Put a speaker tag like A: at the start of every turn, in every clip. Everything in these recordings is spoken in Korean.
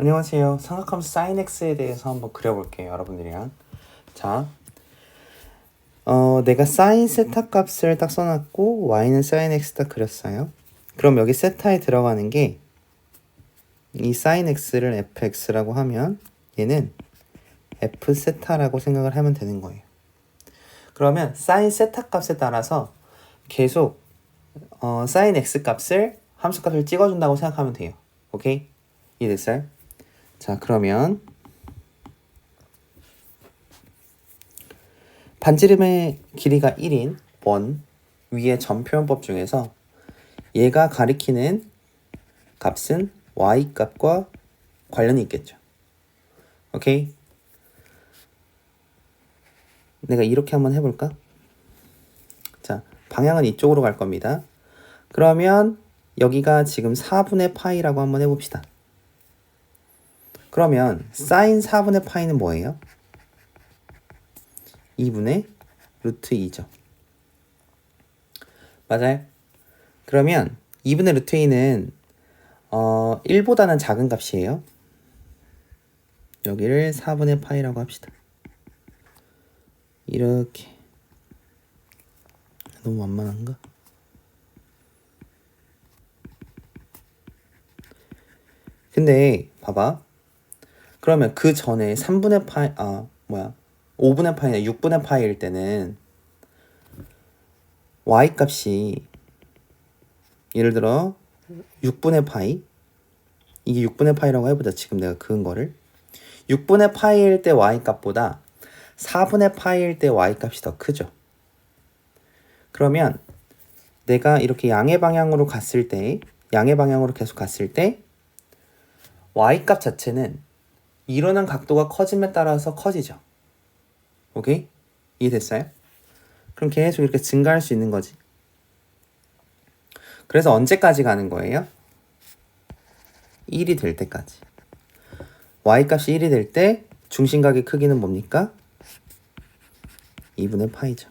A: 안녕하세요. 삼각함수 sin x에 대해서 한번 그려볼게요. 여러분들이랑. 자, 내가 sin 세타 값을 딱 써놨고 y는 sin x 딱 그렸어요. 그럼 여기 세타에 들어가는 게 이 sin x를 fx라고 하면 얘는 f 세타라고 생각을 하면 되는 거예요. 그러면 sin 세타 값에 따라서 계속 sin x 값을 함수 값을 찍어준다고 생각하면 돼요. 오케이? 이해됐어요? 자, 그러면 반지름의 길이가 1인 원 위의 점 표현법 중에서 얘가 가리키는 값은 y값과 관련이 있겠죠. 오케이? 내가 이렇게 한번 해볼까? 자, 방향은 이쪽으로 갈 겁니다. 그러면 여기가 지금 4분의 파이라고 한번 해봅시다. 그러면 sin 4분의 파이는 뭐예요? 2분의 루트 2죠. 맞아요? 그러면 2분의 루트 2는 1보다는 작은 값이에요. 여기를 4분의 파이라고 합시다. 이렇게. 너무 완만한가? 근데 봐봐. 그러면 그 전에 3분의 파이 5분의 파이나 6분의 파이일 때는 y값이 예를 들어 6분의 파이, 이게 6분의 파이라고 해보자. 지금 내가 그은 거를 6분의 파이일 때 y값보다 4분의 파이일 때 y값이 더 크죠. 그러면 내가 이렇게 양의 방향으로 갔을 때, 양의 방향으로 계속 갔을 때 y값 자체는 일어난 각도가 커짐에 따라서 커지죠. 오케이? 이해됐어요? 그럼 계속 이렇게 증가할 수 있는 거지. 그래서 언제까지 가는 거예요? 1이 될 때까지. y값이 1이 될 때 중심각의 크기는 뭡니까? 2분의 파이죠.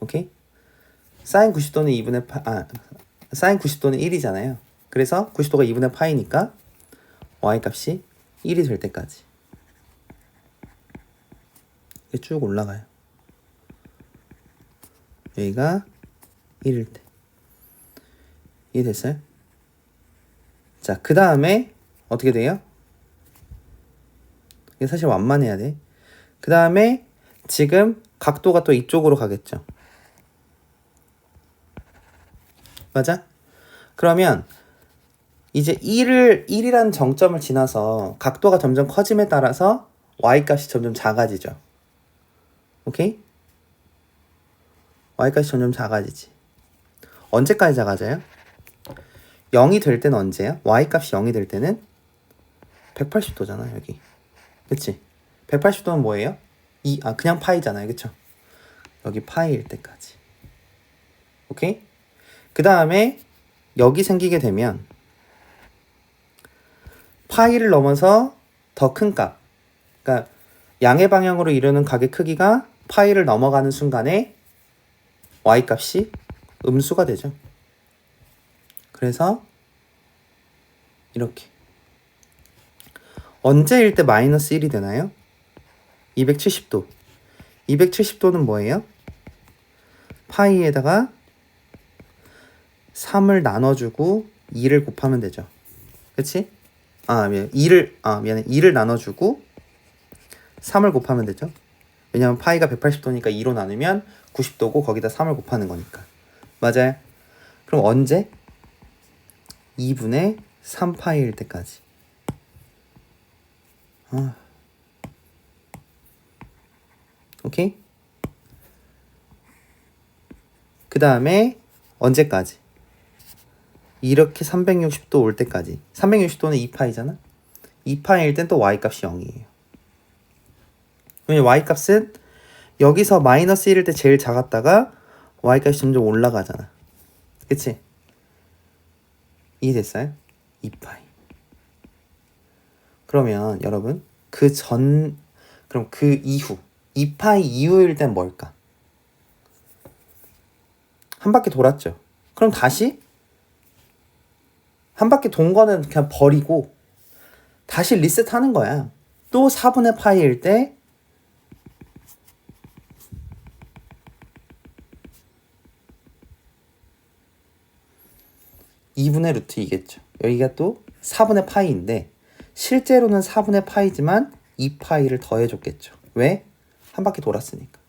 A: 오케이? sin 90도는 2분의 sin 90도는 1이잖아요. 그래서 90도가 2분의 파이니까 y값이 1이 될 때까지. 이게 쭉 올라가요. 여기가 1일 때. 이해됐어요? 자, 그 다음에 어떻게 돼요? 이게 사실 완만해야 돼. 그 다음에 지금 각도가 또 이쪽으로 가겠죠. 맞아? 그러면 이제 1이라는 정점을 지나서 각도가 점점 커짐에 따라서 y값이 점점 작아지죠. 오케이? y값이 점점 작아지지. 언제까지 작아져요? 0이 될 때는 언제야? y값이 0이 될 때는 180도잖아, 여기. 그치? 180도는 뭐예요? 그냥 파이잖아요. 그쵸? 여기 파이일 때까지. 오케이? 그 다음에 여기 생기게 되면 파이를 넘어서 더 큰 값. 그러니까 양의 방향으로 이루는 각의 크기가 파이를 넘어가는 순간에 y값이 음수가 되죠. 그래서 이렇게. 언제일 때 마이너스 1이 되나요? 270도. 270도는 뭐예요? 파이에다가 3을 나눠주고 2를 곱하면 되죠. 그치? 미안해. 2를 나눠주고 3을 곱하면 되죠. 왜냐면 파이가 180도니까 2로 나누면 90도고 거기다 3을 곱하는 거니까. 맞아요? 그럼 언제? 2분의 3파이일 때까지. 오케이? 그 다음에 언제까지? 이렇게 360도 올 때까지. 360도는 2파이잖아? 2파이일 땐 또 y값이 0이에요. 왜냐면 y값은 여기서 마이너스 1일 때 제일 작았다가 y값이 점점 올라가잖아. 그치? 이해됐어요? 2파이. 그러면 여러분 그럼 그 이후 2파이 이후일 땐 뭘까? 한 바퀴 돌았죠. 그럼 다시 한 바퀴 돈 거는 그냥 버리고 다시 리셋하는 거야. 또 4분의 파이일 때 (2분의 루트 2겠죠) 여기가 또 4분의 파이인데 실제로는 4분의 파이지만 2파이를 더해줬겠죠. 왜? 한 바퀴 돌았으니까.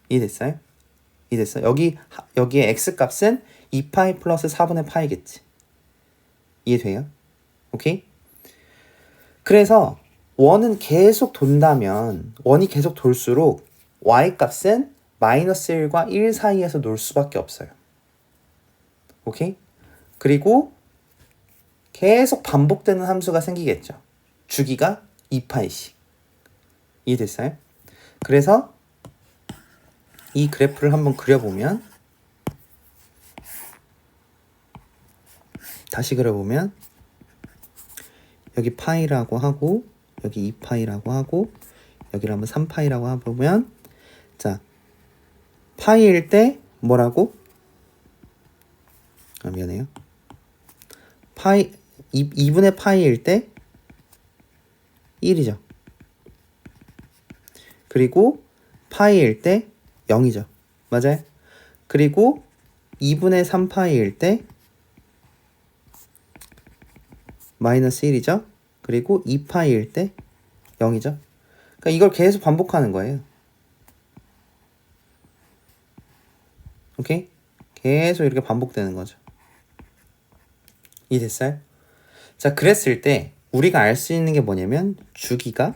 A: 이해됐어요? 이해됐어요? 여기에 x값은 2파이 플러스 4분의 파이겠지. 이해돼요? 오케이? 그래서 원은 계속 돈다면 원이 계속 돌수록 y값은 마이너스 1과 1 사이에서 놀 수밖에 없어요. 오케이? 그리고 계속 반복되는 함수가 생기겠죠. 주기가 2파이씩. 이해됐어요? 그래서 이 그래프를 한번 그려보면 다시 그려보면 여기 파이라고 하고 여기 2파이라고 하고 여기를 한번 3파이라고 해보면 자 파이일 때 뭐라고? 미안해요. 파이 2분의 파이일 때 1이죠. 그리고 파이일 때 0이죠. 맞아요? 그리고 2분의 3파이일 때 마이너스 1이죠. 그리고 2파이일 때 0이죠. 그러니까 이걸 계속 반복하는 거예요. 오케이? 계속 이렇게 반복되는 거죠. 이해됐어요? 자, 그랬을 때 우리가 알 수 있는 게 뭐냐면 주기가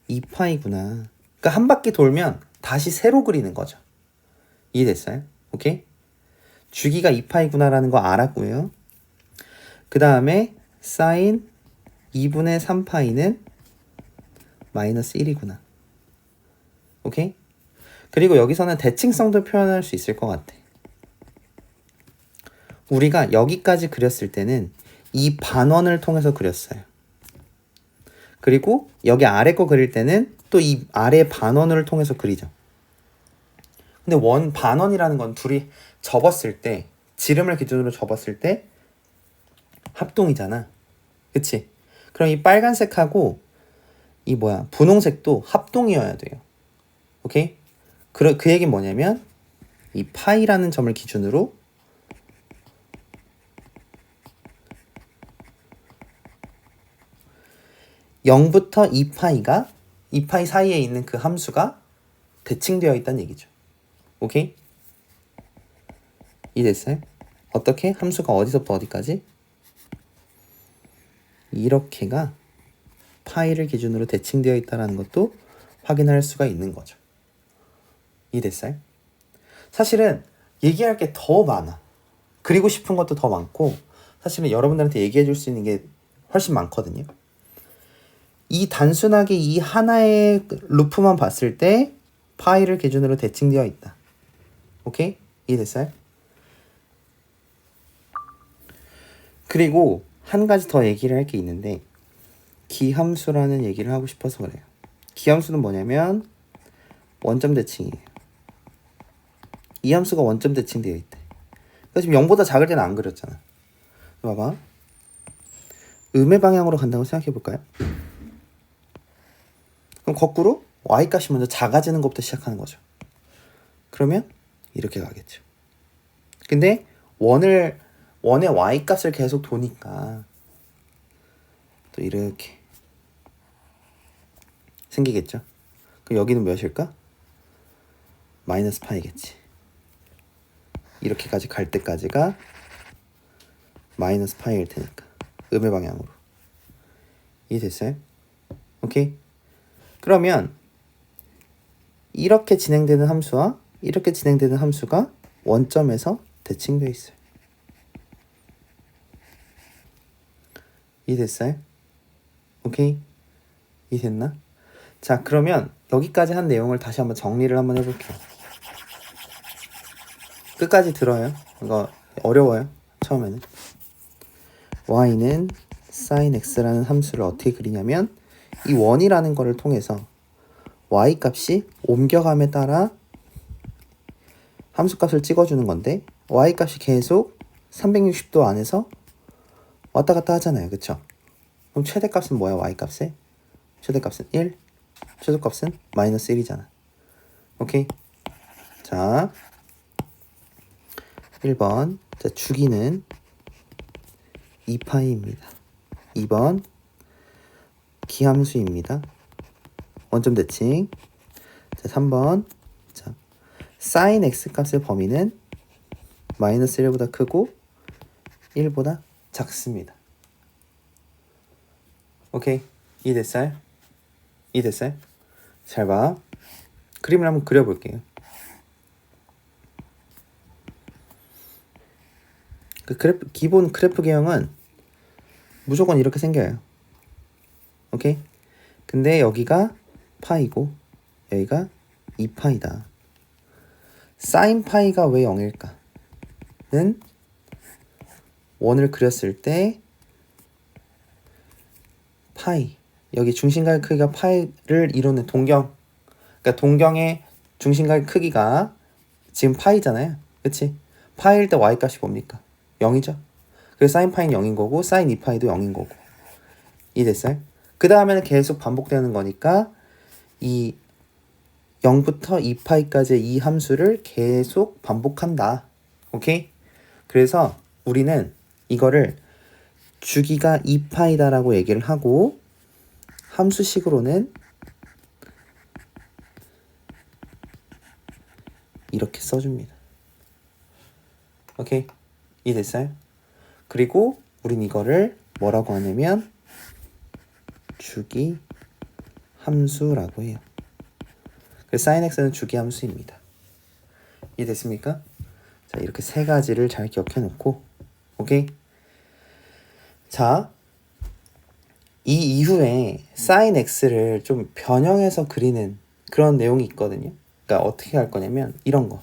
A: 2파이구나. 그러니까 한 바퀴 돌면 다시 세로 그리는 거죠. 이해됐어요? 오케이? 주기가 2파이구나라는 거 알았고요. 그 다음에 사인 2분의 3파이는 마이너스 1이구나. 오케이? 그리고 여기서는 대칭성도 표현할 수 있을 것 같아. 우리가 여기까지 그렸을 때는 이 반원을 통해서 그렸어요. 그리고 여기 아래 거 그릴 때는 또 이 아래 반원을 통해서 그리죠. 근데 원 반원이라는 건 둘이 접었을 때, 지름을 기준으로 접었을 때 합동이잖아. 그치? 그럼 이 빨간색하고 이 분홍색도 합동이어야 돼요. 오케이? 그 얘기는 뭐냐면 이 파이라는 점을 기준으로 (0부터) 2파이가 2파이 사이에 있는 그 함수가 대칭되어 있다는 얘기죠. 오케이? 이해됐어요? 어떻게? 함수가 어디서부터 어디까지? 이렇게가 파이를 기준으로 대칭되어 있다는 것도 확인할 수가 있는 거죠. 이해됐어요? 사실은 얘기할 게 더 많아. 그리고 싶은 것도 더 많고 사실은 여러분들한테 얘기해 줄 수 있는 게 훨씬 많거든요. 이 단순하게 이 하나의 루프만 봤을 때 파이를 기준으로 대칭되어 있다. 오케이? 이해됐어요? 그리고 한 가지 더 얘기를 할 게 있는데 기함수라는 얘기를 하고 싶어서 그래요. 기함수는 뭐냐면 원점 대칭이에요. 이 함수가 원점 대칭되어 있대. 그러니까 지금 0보다 작을 때는 안 그렸잖아. 봐봐. 음의 방향으로 간다고 생각해 볼까요? 그럼 거꾸로 y값이 먼저 작아지는 것부터 시작하는 거죠. 그러면 이렇게 가겠죠. 근데 원의 y값을 계속 도니까 또 이렇게 생기겠죠. 그럼 여기는 몇일까? 마이너스 파이겠지. 이렇게까지 갈 때까지가 마이너스 파이일 테니까 음의 방향으로. 이해됐어요? 오케이? 그러면 이렇게 진행되는 함수와 이렇게 진행되는 함수가 원점에서 대칭되어 있어요. 이해됐어요? 오케이? 이해됐나? 자, 그러면 여기까지 한 내용을 다시 한번 정리를 한번 해볼게요. 끝까지 들어요. 이거 어려워요. 처음에는. y는 sin x라는 함수를 어떻게 그리냐면 이 원이라는 거를 통해서 y값이 옮겨감에 따라 함수값을 찍어주는 건데 y값이 계속 360도 안에서 왔다 갔다 하잖아요. 그쵸? 그럼 최대값은 뭐야? y값에? 최대값은 1, 최소값은 마이너스 1이잖아. 오케이? 자, 1번. 자, 주기는 2파이입니다. 2번. 기함수입니다. 원점 대칭. 자, 3번. 자, sin x 값의 범위는 마이너스 1보다 크고 1보다 작습니다. 오케이. 이해됐어요? 이해됐어요? 잘 봐. 그림을 한번 그려볼게요. 기본 그래프 개형은 무조건 이렇게 생겨요. 오케이? 근데 여기가 파이고 여기가 2파이다. 사인 파이가 왜 0일까?는 원을 그렸을 때 파이, 여기 중심각 크기가 파이를 이루는 동경, 그러니까 동경의 중심각 크기가 지금 파이잖아요. 그치? 파이일 때 y값이 뭡니까? 0이죠. 그래서 사인 파이는 0인 거고 사인 2파이도 0인 거고. 이해됐어요? 그 다음에는 계속 반복되는 거니까 이 0부터 2파이까지의 이 함수를 계속 반복한다. 오케이? 그래서 우리는 이거를 주기가 2파이다라고 얘기를 하고 함수식으로는 이렇게 써줍니다. 오케이? 이해됐어요? 그리고 우린 이거를 뭐라고 하냐면 주기 함수라고 해요. 그래서 sin x는 주기 함수입니다. 이해됐습니까? 자, 이렇게 세 가지를 잘 기억해 놓고, 오케이? 자, 이 이후에 sin x를 좀 변형해서 그리는 그런 내용이 있거든요. 그러니까 어떻게 할 거냐면 이런 거.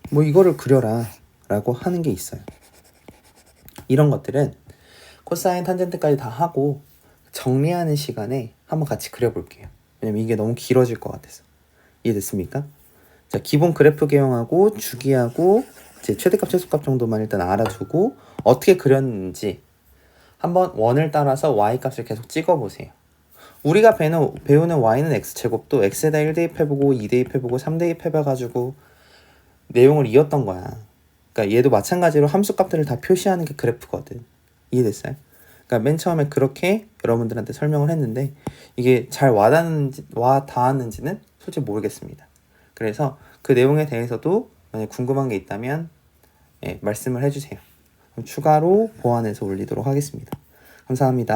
A: 뭐 이거를 그려라 라고 하는 게 있어요. 이런 것들은 코사인 탄젠트까지 다 하고 정리하는 시간에 한번 같이 그려볼게요. 왜냐면 이게 너무 길어질 것 같아서. 이해됐습니까? 자, 기본 그래프 개형하고 주기하고 이제 최대값 최소값 정도만 일단 알아두고 어떻게 그렸는지 한번 원을 따라서 y값을 계속 찍어보세요. 우리가 배우는 y는 x제곱도 x에다 1대입해보고 2대입해보고 3대입해봐가지고 내용을 이었던 거야. 그러니까 얘도 마찬가지로 함수값들을 다 표시하는 게 그래프거든. 이해됐어요? 그러니까 맨 처음에 그렇게 여러분들한테 설명을 했는데 이게 잘 와닿았는지는 솔직히 모르겠습니다. 그래서 그 내용에 대해서도 만약 궁금한 게 있다면 말씀을 해주세요. 그럼 추가로 보완해서 올리도록 하겠습니다. 감사합니다.